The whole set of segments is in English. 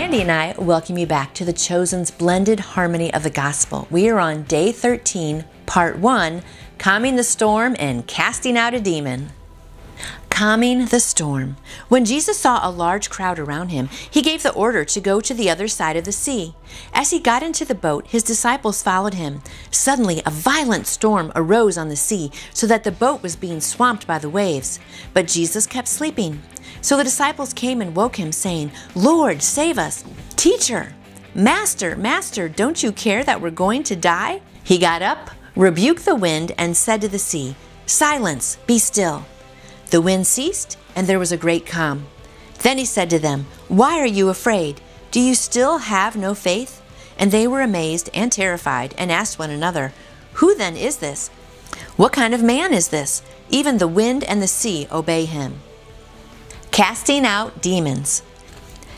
Randy and I welcome you back to The Chosen's Blended Harmony of the Gospel. We are on Day 13, Part 1, Calming the Storm and Casting Out a Demon. Calming the storm. When Jesus saw a large crowd around him, he gave the order to go to the other side of the sea. As he got into the boat, his disciples followed him. Suddenly, a violent storm arose on the sea, so that the boat was being swamped by the waves. But Jesus kept sleeping. So the disciples came and woke him, saying, "Lord, save us! Teacher! Master, Master, don't you care that we're going to die?" He got up, rebuked the wind, and said to the sea, "Silence, be still." The wind ceased, and there was a great calm. Then he said to them, "Why are you afraid? Do you still have no faith?" And they were amazed and terrified, and asked one another, "Who then is this? What kind of man is this? Even the wind and the sea obey him." Casting out demons.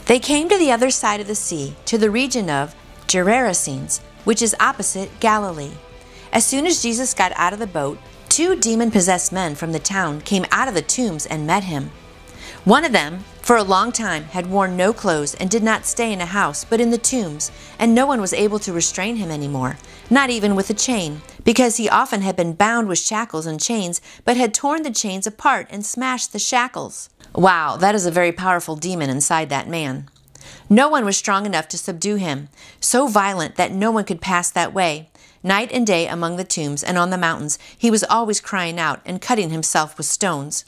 They came to the other side of the sea, to the region of Gadarenes, which is opposite Galilee. As soon as Jesus got out of the boat, 2 demon-possessed men from the town came out of the tombs and met him. One of them, for a long time, had worn no clothes and did not stay in a house, but in the tombs, and no one was able to restrain him anymore, not even with a chain, because he often had been bound with shackles and chains, but had torn the chains apart and smashed the shackles. Wow, that is a very powerful demon inside that man. No one was strong enough to subdue him, so violent that no one could pass that way. Night and day among the tombs and on the mountains, he was always crying out and cutting himself with stones.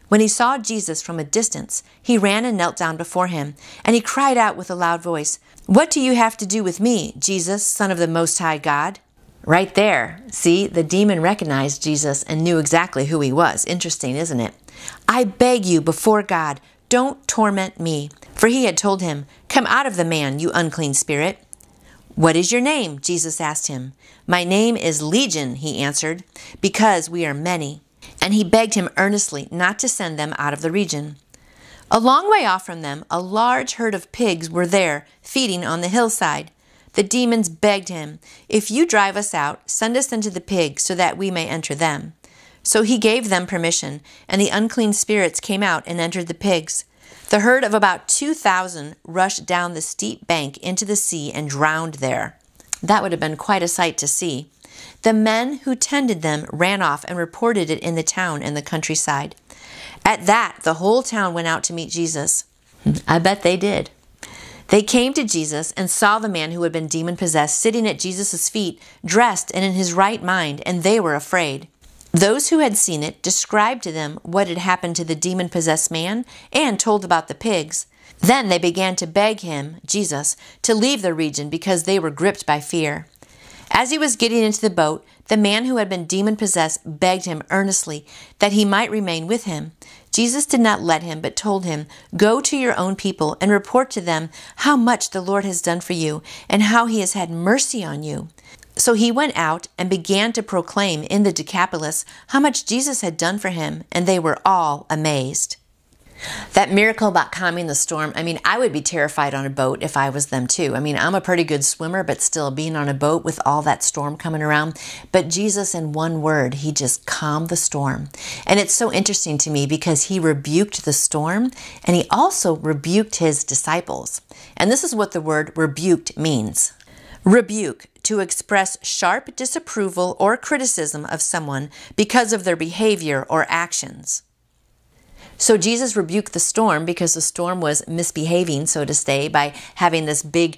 When he saw Jesus from a distance, he ran and knelt down before him, and he cried out with a loud voice, "What do you have to do with me, Jesus, Son of the Most High God?" Right there, see, the demon recognized Jesus and knew exactly who he was. Interesting, isn't it? "I beg you before God, don't torment me." For he had told him, "Come out of the man, you unclean spirit." "What is your name?" Jesus asked him. "My name is Legion," he answered, "because we are many." And he begged him earnestly not to send them out of the region. A long way off from them, a large herd of pigs were there, feeding on the hillside. The demons begged him, "If you drive us out, send us into the pigs so that we may enter them." So he gave them permission, and the unclean spirits came out and entered the pigs. The herd of about 2,000 rushed down the steep bank into the sea and drowned there. That would have been quite a sight to see. The men who tended them ran off and reported it in the town and the countryside. At that, the whole town went out to meet Jesus. I bet they did. They came to Jesus and saw the man who had been demon-possessed sitting at Jesus' feet, dressed and in his right mind, and they were afraid. Those who had seen it described to them what had happened to the demon-possessed man and told about the pigs. Then they began to beg him, Jesus, to leave the region because they were gripped by fear. As he was getting into the boat, the man who had been demon-possessed begged him earnestly that he might remain with him. Jesus did not let him, but told him, "Go to your own people and report to them how much the Lord has done for you and how he has had mercy on you." So he went out and began to proclaim in the Decapolis how much Jesus had done for him, and they were all amazed. That miracle about calming the storm, I would be terrified on a boat if I was them too. I'm a pretty good swimmer, but still being on a boat with all that storm coming around. But Jesus, in one word, he just calmed the storm. And it's so interesting to me because he rebuked the storm and he also rebuked his disciples. And this is what the word rebuked means. Rebuke, to express sharp disapproval or criticism of someone because of their behavior or actions. So Jesus rebuked the storm because the storm was misbehaving, so to say, by having this big,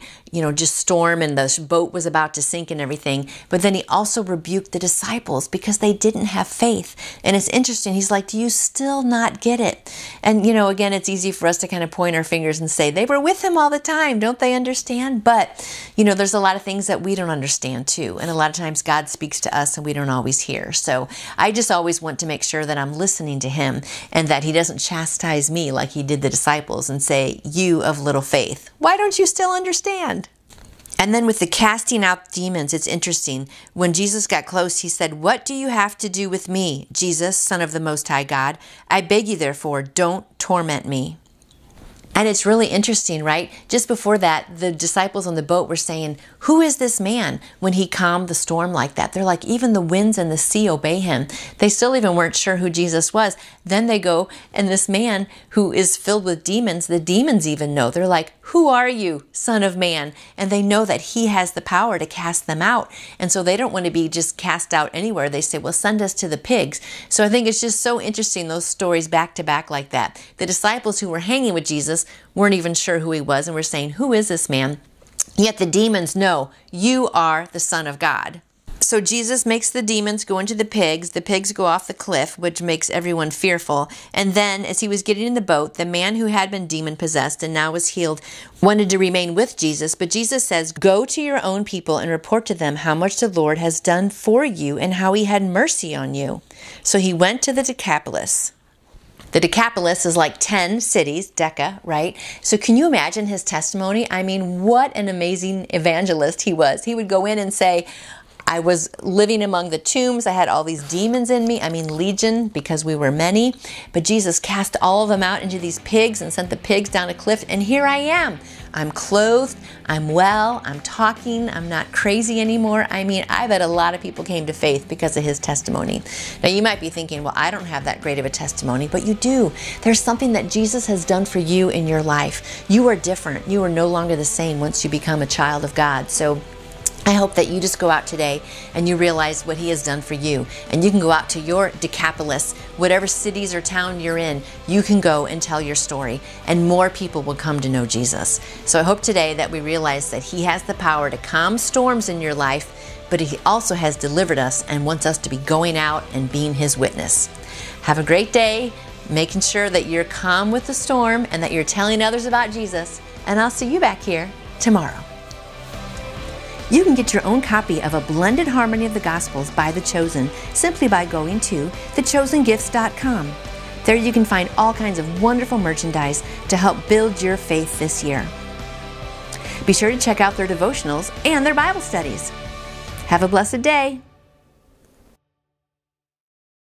just storm and the boat was about to sink and everything. But then he also rebuked the disciples because they didn't have faith. And it's interesting. He's like, do you still not get it? And, again, it's easy for us to kind of point our fingers and say, they were with him all the time. Don't they understand? But, there's a lot of things that we don't understand too. And a lot of times God speaks to us and we don't always hear. So I just always want to make sure that I'm listening to him and that he doesn't chastise me like he did the disciples and say, "You of little faith, why don't you still understand?" And then with the casting out demons, it's interesting. When Jesus got close, he said, "What do you have to do with me, Jesus, Son of the Most High God? I beg you, therefore, don't torment me." And it's really interesting, right? Just before that, the disciples on the boat were saying, "Who is this man?" when he calmed the storm like that. They're like, even the winds and the sea obey him. They still even weren't sure who Jesus was. Then they go, and this man who is filled with demons, the demons even know. They're like, "Who are you, Son of Man?" And they know that he has the power to cast them out. And so they don't want to be just cast out anywhere. They say, "Well, send us to the pigs." So I think it's just so interesting, those stories back to back like that. The disciples who were hanging with Jesus weren't even sure who he was and were saying, "Who is this man?" Yet the demons know, "You are the Son of God." So Jesus makes the demons go into the pigs. The pigs go off the cliff, which makes everyone fearful. And then, as he was getting in the boat, the man who had been demon-possessed and now was healed wanted to remain with Jesus. But Jesus says, "Go to your own people and report to them how much the Lord has done for you and how he had mercy on you." So he went to the Decapolis. The Decapolis is like 10 cities, Deca, right? So can you imagine his testimony? I mean, what an amazing evangelist he was. He would go in and say, "I was living among the tombs. I had all these demons in me." I mean, legion, because we were many. But Jesus cast all of them out into these pigs and sent the pigs down a cliff. And here I am. I'm clothed. I'm well. I'm talking. I'm not crazy anymore. I mean, I bet a lot of people came to faith because of his testimony. Now, you might be thinking, "Well, I don't have that great of a testimony," but you do. There's something that Jesus has done for you in your life. You are different. You are no longer the same once you become a child of God. So I hope that you just go out today and you realize what he has done for you. And you can go out to your Decapolis, whatever cities or town you're in, you can go and tell your story. And more people will come to know Jesus. So I hope today that we realize that he has the power to calm storms in your life, but he also has delivered us and wants us to be going out and being his witness. Have a great day, making sure that you're calm with the storm and that you're telling others about Jesus. And I'll see you back here tomorrow. You can get your own copy of A Blended Harmony of the Gospels by The Chosen simply by going to thechosengifts.com. There you can find all kinds of wonderful merchandise to help build your faith this year. Be sure to check out their devotionals and their Bible studies. Have a blessed day.